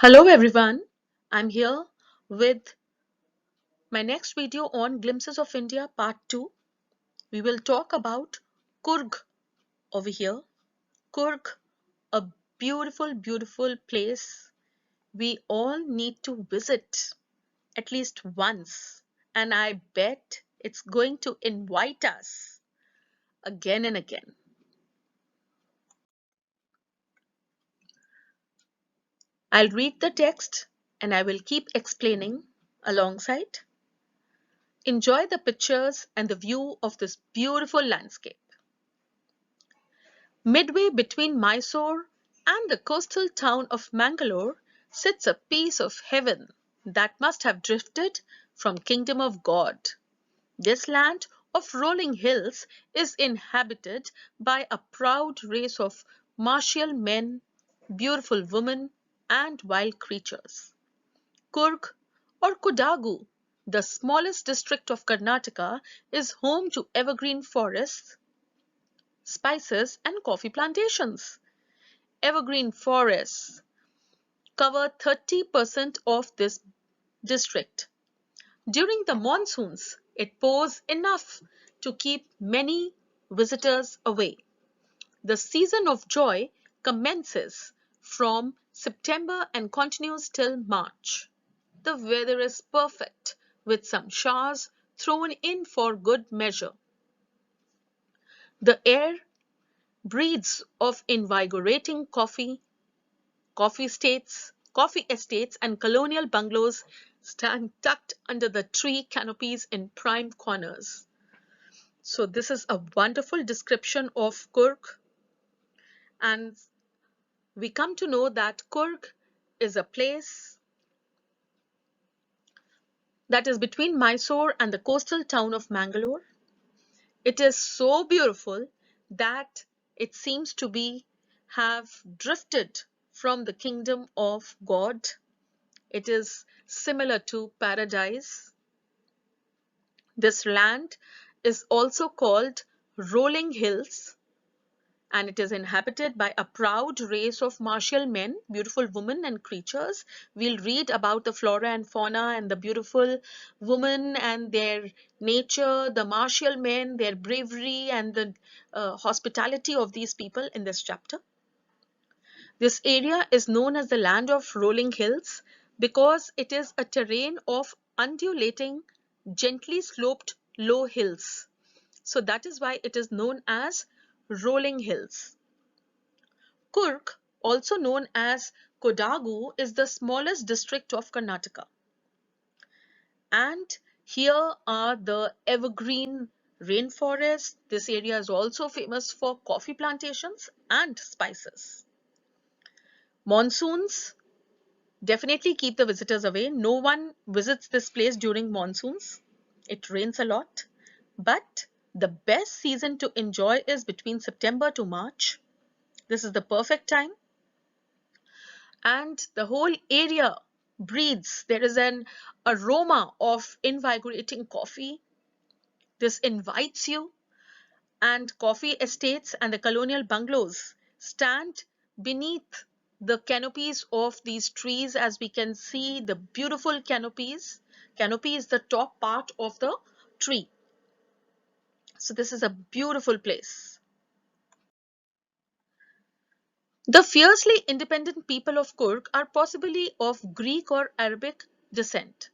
Hello everyone, I'm here with my next video on Glimpses of India Part 2. We will talk about Coorg over here. Coorg, a beautiful place we all need to visit at least once, and I bet it's going to invite us again and again. I'll read the text and I will keep explaining alongside. Enjoy the pictures and the view of this beautiful landscape. Midway between Mysore and the coastal town of Mangalore sits a piece of heaven that must have drifted from kingdom of God. This land of rolling hills is inhabited by a proud race of martial men, beautiful women, and wild creatures. Coorg or Kodagu, the smallest district of Karnataka, is home to evergreen forests, spices, and coffee plantations. Evergreen forests cover 30% of this district. During the monsoons, it pours enough to keep many visitors away. The season of joy commences from September and continues till March. The weather is perfect with some showers thrown in for good measure. The air breathes of invigorating coffee estates and colonial bungalows stand tucked under the tree canopies in prime corners. So this is a wonderful description of Coorg, and we come to know that Coorg is a place that is between Mysore and the coastal town of Mangalore. It is so beautiful that it seems to be have drifted from the kingdom of God. It is similar to paradise. This land is also called Rolling Hills, and it is inhabited by a proud race of martial men, beautiful women, and creatures. We'll read about the flora and fauna and the beautiful women and their nature, the martial men, their bravery, and the hospitality of these people in this chapter. This area is known as the land of rolling hills because it is a terrain of undulating, gently sloped low hills. So that is why it is known as rolling hills. Coorg, also known as Kodagu, is the smallest district of Karnataka. And here are the evergreen rainforests. This area is also famous for coffee plantations and spices. Monsoons definitely keep the visitors away. No one visits this place during monsoons. It rains a lot. But the best season to enjoy is between September to March. This is the perfect time. And the whole area breathes. There is an aroma of invigorating coffee. This invites you. And coffee estates and the colonial bungalows stand beneath the canopies of these trees. As we can see, the beautiful canopies. Canopy is the top part of the tree. So this is a beautiful place. The fiercely independent people of Coorg are possibly of Greek or Arabic descent.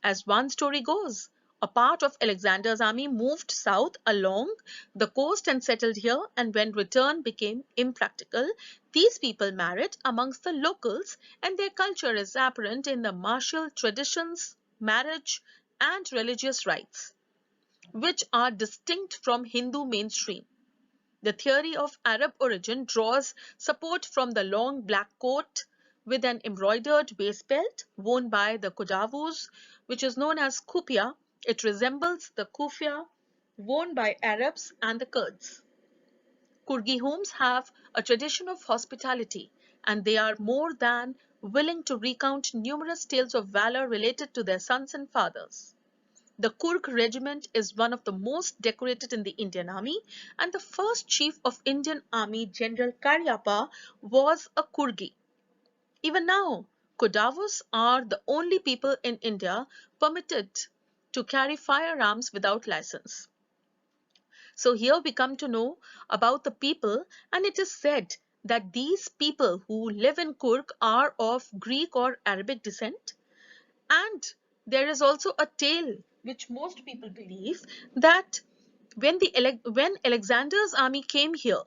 As one story goes, a part of Alexander's army moved south along the coast and settled here, and when return became impractical, these people married amongst the locals, and their culture is apparent in the martial traditions, marriage, and religious rites, which are distinct from Hindu mainstream. The theory of Arab origin draws support from the long black coat with an embroidered waist belt worn by the Kodavus, which is known as kufia. It resembles the kufia worn by Arabs and the Kurds. Kurgi homes have a tradition of hospitality, and they are more than willing to recount numerous tales of valor related to their sons and fathers. The Coorg regiment is one of the most decorated in the Indian Army, and the first chief of Indian Army, General Cariappa, was a Coorgi. Even now, Kodavos are the only people in India permitted to carry firearms without license. So here we come to know about the people, and it is said that these people who live in Coorg are of Greek or Arabic descent. And there is also a tale which most people believe that when Alexander's army came here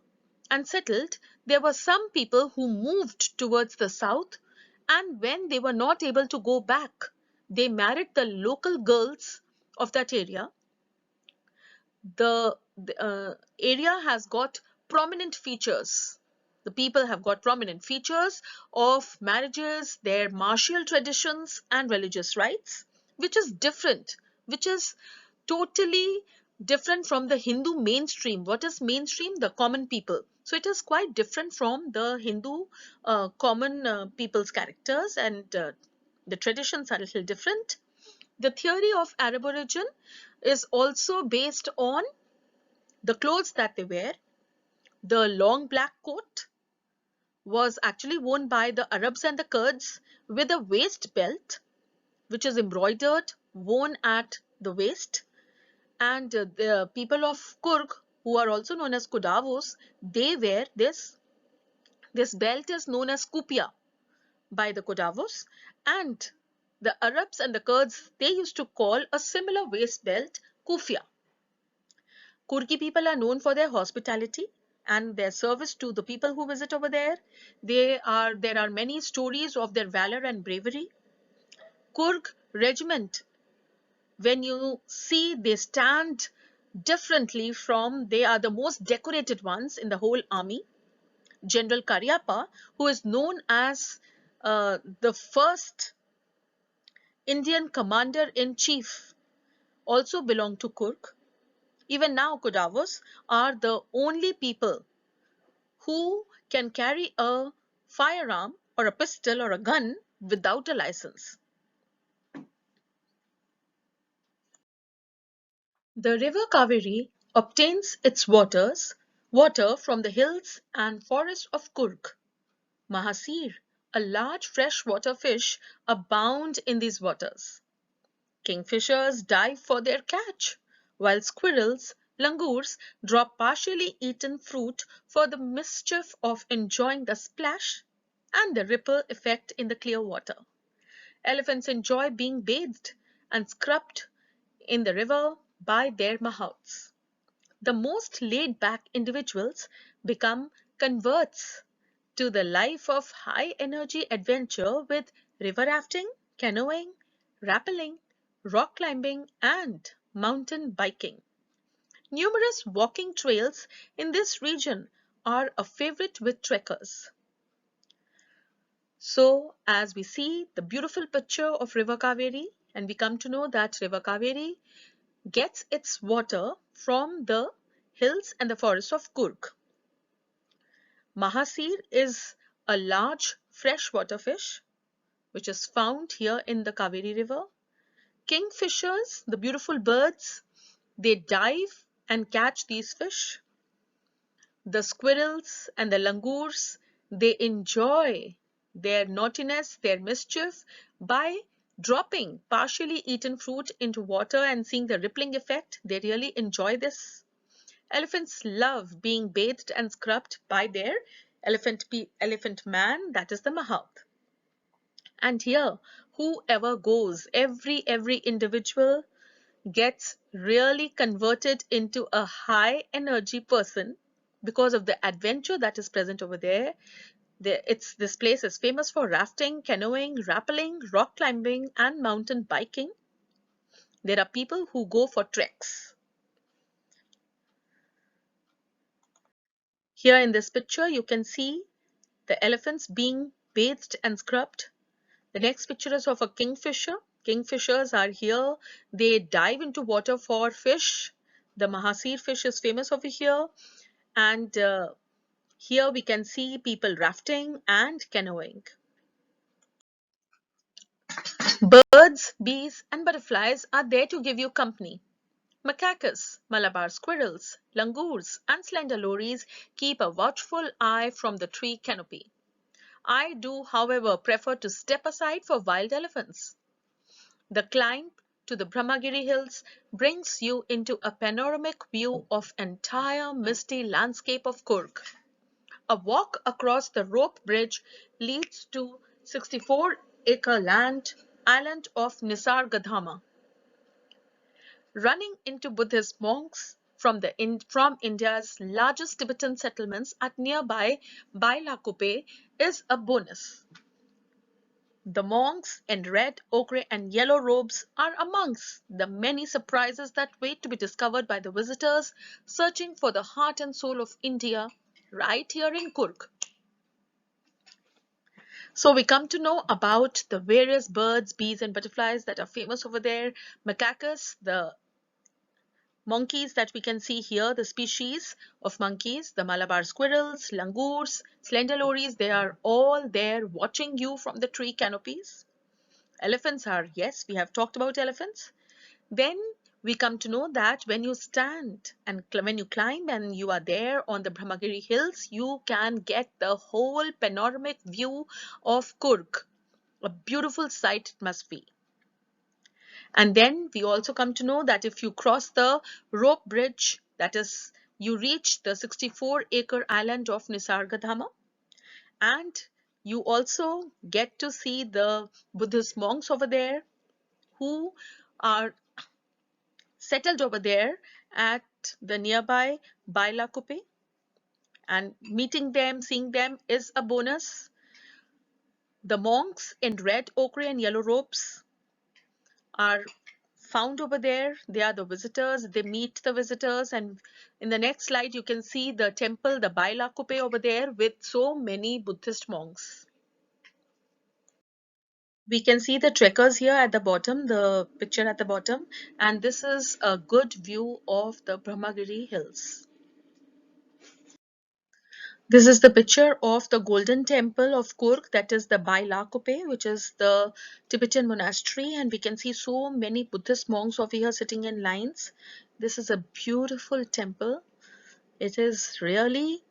and settled, there were some people who moved towards the south, and when they were not able to go back, they married the local girls of that area. The area has got prominent features. The people have got prominent features of marriages, their martial traditions, and religious rites, which is different, which is totally different from the Hindu mainstream. What is mainstream? The common people. So it is quite different from the Hindu common people's characters, and the traditions are a little different. The theory of Arab origin is also based on the clothes that they wear. The long black coat was actually worn by the Arabs and the Kurds with a waist belt, which is embroidered, worn at the waist. And the people of Coorg, who are also known as Kodavos, they wear this. This belt is known as kupia by the Kodavos, and the Arabs and the Kurds, they used to call a similar waist belt kufia. Kurgi people are known for their hospitality and their service to the people who visit over there. There are many stories of their valor and bravery. Kurg regiment, when you see, they stand differently from, they are the most decorated ones in the whole army. General Karyappa, who is known as the first Indian commander-in-chief, also belonged to Kurg. Even now, Kodavos are the only people who can carry a firearm or a pistol or a gun without a license. The river Kaveri obtains its water from the hills and forests of Coorg. Mahasir, a large freshwater fish, abound in these waters. Kingfishers dive for their catch, while squirrels, langurs, drop partially eaten fruit for the mischief of enjoying the splash and the ripple effect in the clear water. Elephants enjoy being bathed and scrubbed in the river by their mahouts. The most laid-back individuals become converts to the life of high-energy adventure with river rafting, canoeing, rappelling, rock climbing, and mountain biking. Numerous walking trails in this region are a favorite with trekkers. So, as we see the beautiful picture of River Kaveri, and we come to know that River Kaveri gets its water from the hills and the forests of Coorg. Mahasir is a large freshwater fish which is found here in the Kaveri River. Kingfishers, the beautiful birds, they dive and catch these fish. The squirrels and the langurs, they enjoy their naughtiness, their mischief by dropping partially eaten fruit into water and seeing the rippling effect. They really enjoy this. Elephants love being bathed and scrubbed by their elephant man, that is the mahout. And here, whoever goes, every individual gets really converted into a high energy person because of the adventure that is present over there. This place is famous for rafting, canoeing, rappelling, rock climbing, and mountain biking. There are people who go for treks. Here in this picture, you can see the elephants being bathed and scrubbed. The next picture is of a kingfisher. Kingfishers are here. They dive into water for fish. The Mahasir fish is famous over here. And here we can see people rafting and canoeing. Birds, bees, and butterflies are there to give you company. Macacus, Malabar squirrels, langurs, and slender lories keep a watchful eye from the tree canopy. I do, however, prefer to step aside for wild elephants. The climb to the Brahmagiri hills brings you into a panoramic view of entire misty landscape of Coorg. A walk across the rope bridge leads to 64-acre island of Nisargadaama, running into Buddhist monks from India's largest Tibetan settlements at nearby Bailakuppe is a bonus. The monks in red, ochre, and yellow robes are amongst the many surprises that wait to be discovered by the visitors searching for the heart and soul of India right here in Coorg. So we come to know about the various birds, bees, and butterflies that are famous over there. Macacus, the monkeys that we can see here, the species of monkeys, the Malabar squirrels, langurs, slender lories, they are all there watching you from the tree canopies. Elephants are, yes, we have talked about elephants. Then we come to know that when you stand and when you climb and you are there on the Brahmagiri hills, you can get the whole panoramic view of Coorg. A beautiful sight it must be. And then we also come to know that if you cross the rope bridge, that is, you reach the 64-acre island of Nisargadaama, and you also get to see the Buddhist monks over there who are settled over there at the nearby Bailakuppe, and meeting them, seeing them is a bonus. The monks in red, ochre, and yellow robes are found over there. They are the visitors. They meet the visitors, and in the next slide you can see the temple, the Bailakuppe over there with so many Buddhist monks. We can see the trekkers here at the bottom, the picture at the bottom, and this is a good view of the Brahmagiri hills. This is the picture of the golden temple of Korg, that is the Bailakuppe, which is the Tibetan monastery, and we can see so many Buddhist monks over here sitting in lines. This is a beautiful temple. It is really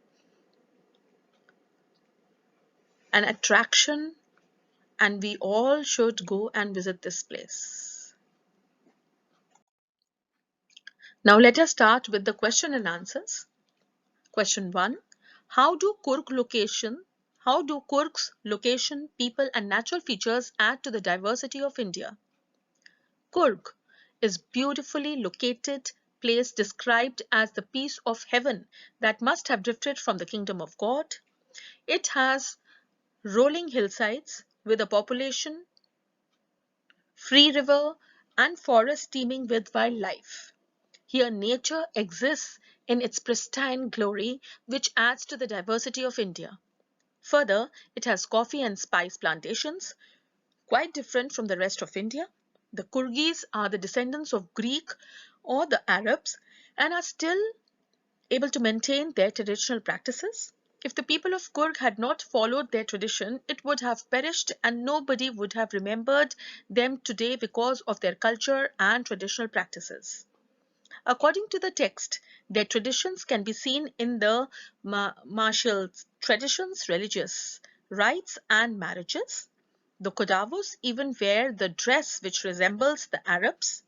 an attraction, and we all should go and visit this place. Now let us start with the question and answers. Question 1. How do Coorg's location, people and natural features add to the diversity of India? Coorg is beautifully located place described as the piece of heaven that must have drifted from the kingdom of God. It has rolling hillsides with a population, free river and forest teeming with wildlife. Here nature exists in its pristine glory, which adds to the diversity of India. Further, it has coffee and spice plantations, quite different from the rest of India. The Coorgis are the descendants of Greek or the Arabs and are still able to maintain their traditional practices. If the people of Coorg had not followed their tradition, it would have perished and nobody would have remembered them today because of their culture and traditional practices. According to the text, their traditions can be seen in the martial traditions, religious rites and marriages. The Kodavos even wear the dress which resembles the Arabs.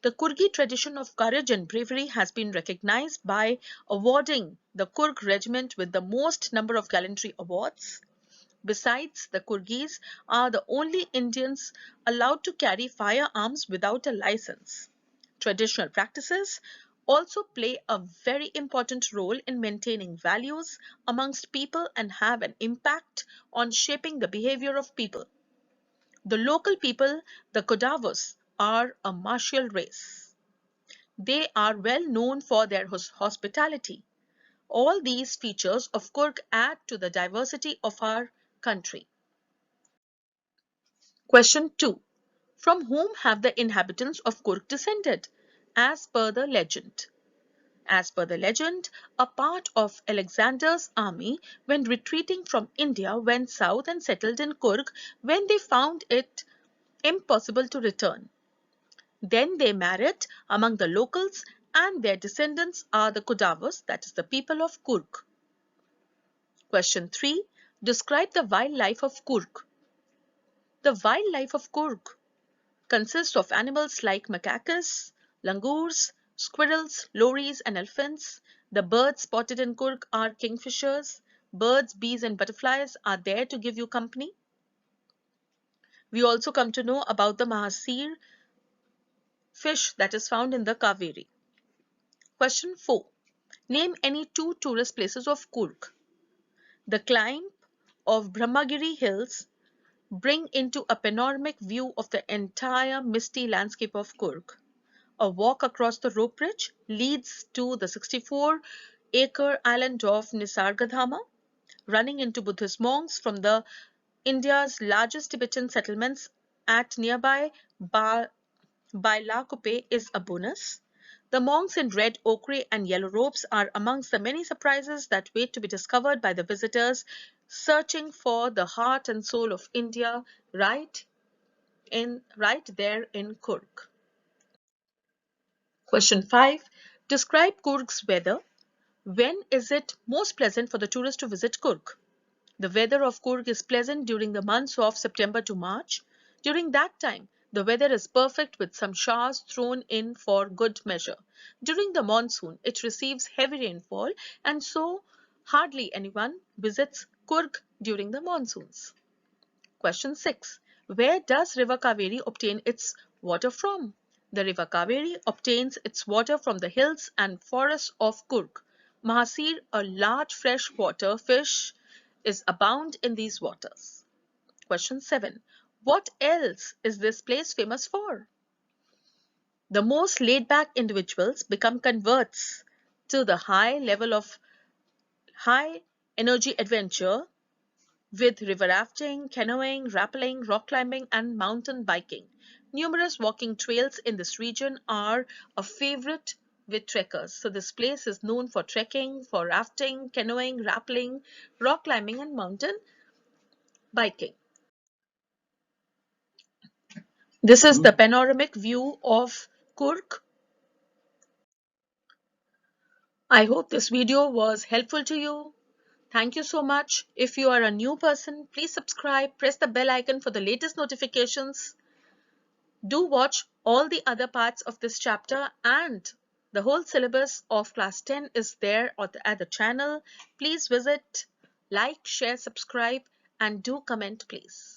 The Coorgi tradition of courage and bravery has been recognized by awarding the Coorg regiment with the most number of gallantry awards. Besides, the Coorgis are the only Indians allowed to carry firearms without a license. Traditional practices also play a very important role in maintaining values amongst people and have an impact on shaping the behavior of people. The local people, the Kodavos, are a martial race. They are well known for their hospitality. All these features of Coorg add to the diversity of our country. Question 2. From whom have the inhabitants of Coorg descended? As per the legend. As per the legend, a part of Alexander's army, when retreating from India, went south and settled in Coorg when they found it impossible to return. Then they married among the locals and their descendants are the Kodavos, that is the people of Coorg. Question 3. Describe the wildlife of Coorg. The wildlife of Coorg consists of animals like macacus, langurs, squirrels, lories, and elephants. The birds spotted in Coorg are kingfishers. Birds, bees, and butterflies are there to give you company. We also come to know about the mahasir fish that is found in the Kaveri. Question 4. Name any two tourist places of Coorg. The climb of Brahmagiri hills bring into a panoramic view of the entire misty landscape of Coorg. A walk across the rope bridge leads to the 64-acre island of Nisargadaama, running into Buddhist monks from the India's largest Tibetan settlements at nearby Bailakuppe is a bonus. The monks in red, ochre, and yellow robes are amongst the many surprises that wait to be discovered by the visitors searching for the heart and soul of India right there in Coorg. Question 5. Describe Coorg's weather. When is it most pleasant for the tourist to visit Coorg? The weather of Coorg is pleasant during the months of September to March. During that time, the weather is perfect with some showers thrown in for good measure. During the monsoon, it receives heavy rainfall, and so hardly anyone visits Coorg during the monsoons. Question 6. Where does River Kaveri obtain its water from? The River Kaveri obtains its water from the hills and forests of Coorg. Mahasir, a large freshwater fish, is abound in these waters. Question 7. What else is this place famous for? The most laid-back individuals become converts to the high level of high energy adventure with river rafting, canoeing, rappelling, rock climbing, and mountain biking. Numerous walking trails in this region are a favorite with trekkers. So this place is known for trekking, for rafting, canoeing, rappelling, rock climbing, and mountain biking. This is the panoramic view of Coorg. I hope this video was helpful to you. Thank you so much. If you are a new person, please subscribe, press the bell icon for the latest notifications. Do watch all the other parts of this chapter, and the whole syllabus of class 10 is there at the channel. Please visit, like, share, subscribe, and do comment please.